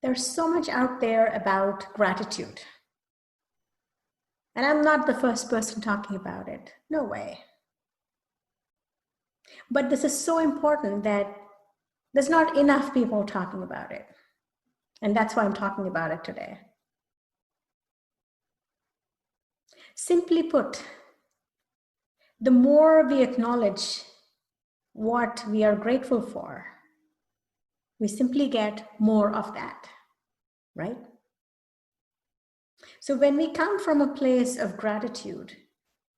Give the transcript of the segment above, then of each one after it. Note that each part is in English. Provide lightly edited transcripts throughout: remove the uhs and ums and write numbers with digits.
There's so much out there about gratitude. And I'm not the first person talking about it. No way. But this is so important that there's not enough people talking about it. And that's why I'm talking about it today. Simply put, the more we acknowledge what we are grateful for, we simply get more of that, right? So when we come from a place of gratitude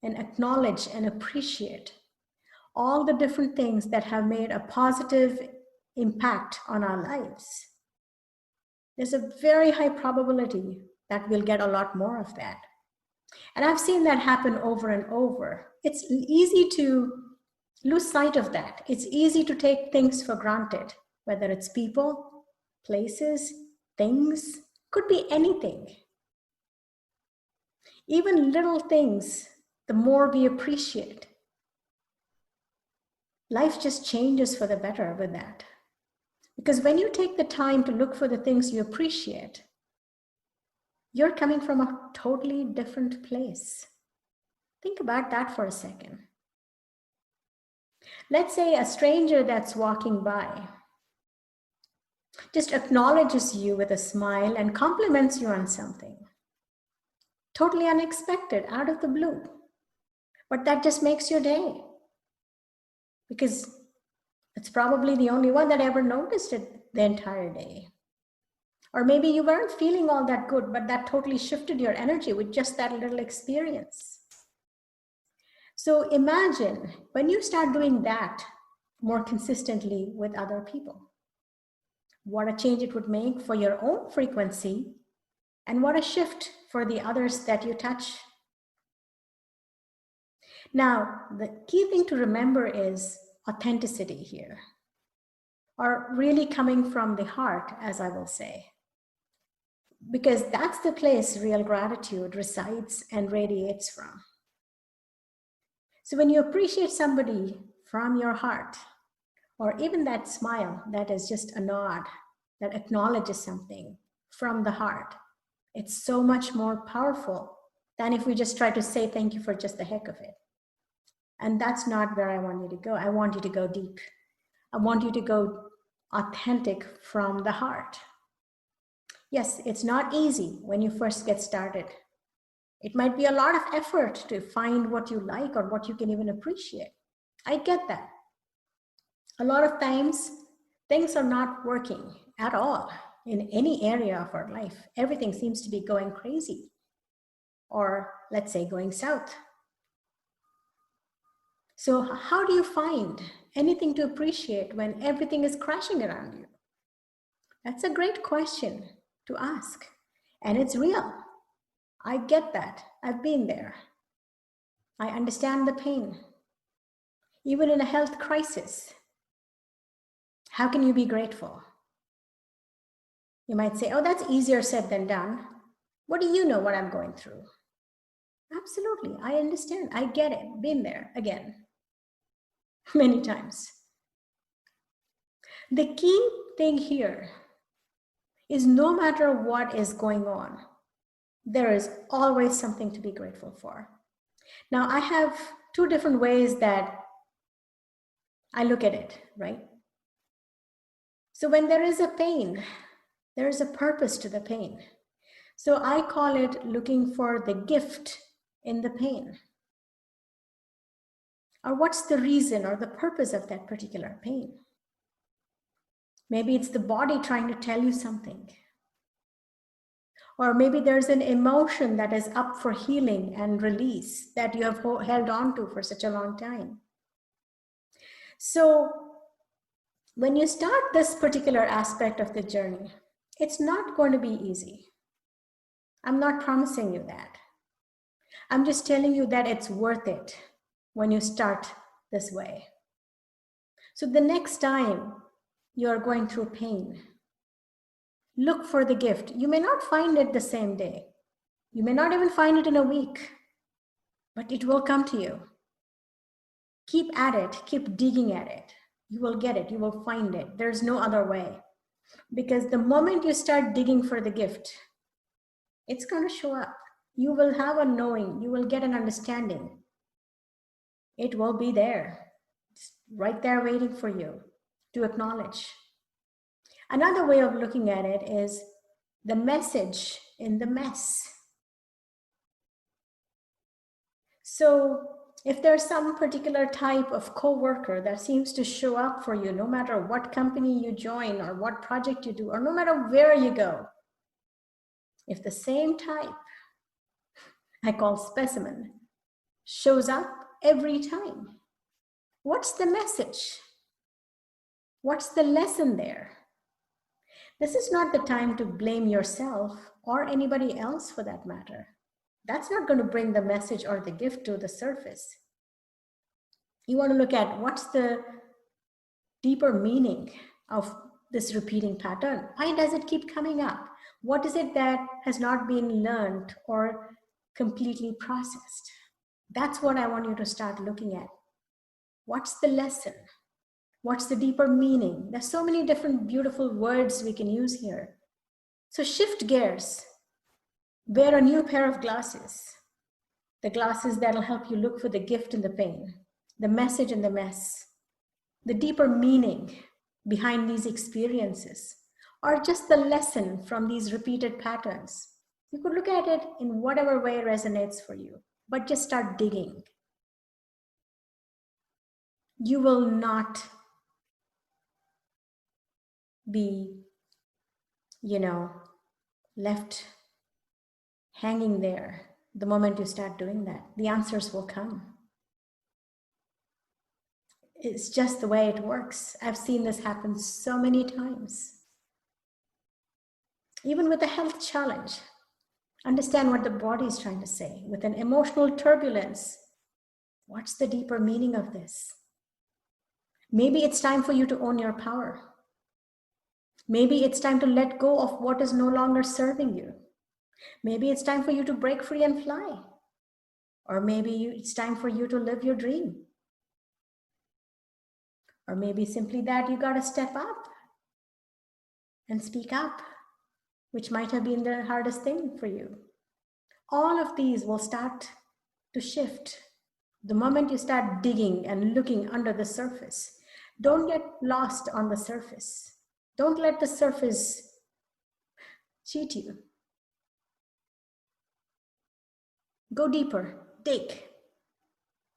and acknowledge and appreciate all the different things that have made a positive impact on our lives, there's a very high probability that we'll get a lot more of that. And I've seen that happen over and over. It's easy to lose sight of that. It's easy to take things for granted, whether it's people, places, things, could be anything. Even little things, the more we appreciate, life just changes for the better with that. Because when you take the time to look for the things you appreciate, you're coming from a totally different place. Think about that for a second. Let's say a stranger that's walking by just acknowledges you with a smile and compliments you on something. Totally unexpected, out of the blue. But that just makes your day. Because it's probably the only one that ever noticed it the entire day. Or maybe you weren't feeling all that good, but that totally shifted your energy with just that little experience. So imagine when you start doing that more consistently with other people, what a change it would make for your own frequency and what a shift for the others that you touch. Now, the key thing to remember is authenticity here, or really coming from the heart, as I will say, because that's the place real gratitude resides and radiates from. So when you appreciate somebody from your heart, or even that smile that is just a nod that acknowledges something from the heart, it's so much more powerful than if we just try to say thank you for just the heck of it. And that's not where I want you to go. I want you to go deep. I want you to go authentic from the heart. Yes, it's not easy when you first get started. It might be a lot of effort to find what you like or what you can even appreciate. I get that. A lot of times, things are not working at all in any area of our life. Everything seems to be going crazy, or let's say going south. So how do you find anything to appreciate when everything is crashing around you? That's a great question to ask. And it's real. I get that. I've been there. I understand the pain. Even in a health crisis, how can you be grateful? You might say, oh, that's easier said than done. What do you know what I'm going through? Absolutely. I understand. I get it. Been there again. Many times. The key thing here is no matter what is going on, there is always something to be grateful for. Now, I have two different ways that I look at it, right? So when there is a pain, there is a purpose to the pain. So I call it looking for the gift in the pain. Or what's the reason or the purpose of that particular pain? Maybe it's the body trying to tell you something. Or maybe there's an emotion that is up for healing and release that you have held on to for such a long time. So when you start this particular aspect of the journey, it's not going to be easy. I'm not promising you that. I'm just telling you that it's worth it when you start this way. So the next time you're going through pain, look for the gift. You may not find it the same day. You may not even find it in a week, but it will come to you. Keep at it. Keep digging at it. You will get it. You will find it. There's no other way. Because the moment you start digging for the gift, it's going to show up. You will have a knowing, you will get an understanding. It will be there, it's right there waiting for you to acknowledge. Another way of looking at it is the message in the mess. So if there's some particular type of coworker that seems to show up for you, no matter what company you join or what project you do, or no matter where you go, if the same type, I call specimen, shows up every time, what's the message? What's the lesson there? This is not the time to blame yourself or anybody else for that matter. That's not going to bring the message or the gift to the surface. You want to look at what's the deeper meaning of this repeating pattern. Why does it keep coming up? What is it that has not been learned or completely processed? That's what I want you to start looking at. What's the lesson? What's the deeper meaning? There's so many different beautiful words we can use here. So shift gears. Wear a new pair of glasses. The glasses that'll help you look for the gift in the pain, the message in the mess, the deeper meaning behind these experiences, or just the lesson from these repeated patterns. You could look at it in whatever way resonates for you, but just start digging. You will not be, left hanging there the moment you start doing that. The answers will come. It's just the way it works. I've seen this happen so many times. Even with a health challenge, understand what the body is trying to say. With an emotional turbulence, what's the deeper meaning of this? Maybe it's time for you to own your power. Maybe it's time to let go of what is no longer serving you. Maybe it's time for you to break free and fly. Or maybe it's time for you to live your dream. Or maybe simply that you got to step up and speak up, which might have been the hardest thing for you. All of these will start to shift the moment you start digging and looking under the surface. Don't get lost on the surface. Don't let the surface cheat you. Go deeper, dig,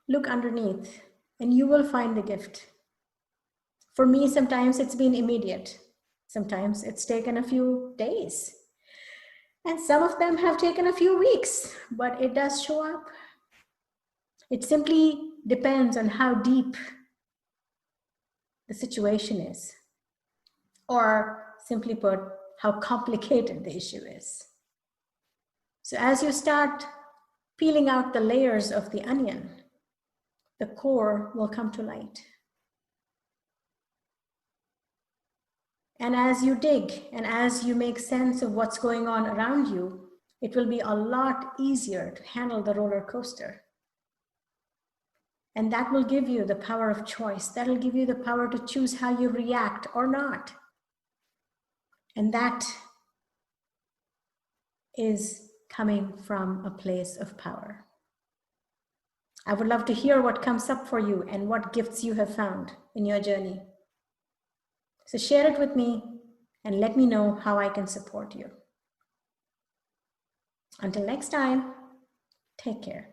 look underneath, and you will find the gift. For me, sometimes it's been immediate. Sometimes it's taken a few days. And some of them have taken a few weeks, but it does show up. It simply depends on how deep the situation is, or simply put, how complicated the issue is. So as you start peeling out the layers of the onion, the core will come to light. And as you dig and as you make sense of what's going on around you, it will be a lot easier to handle the roller coaster. And that will give you the power of choice. That will give you the power to choose how you react or not. And that is coming from a place of power. I would love to hear what comes up for you and what gifts you have found in your journey. So share it with me and let me know how I can support you. Until next time, take care.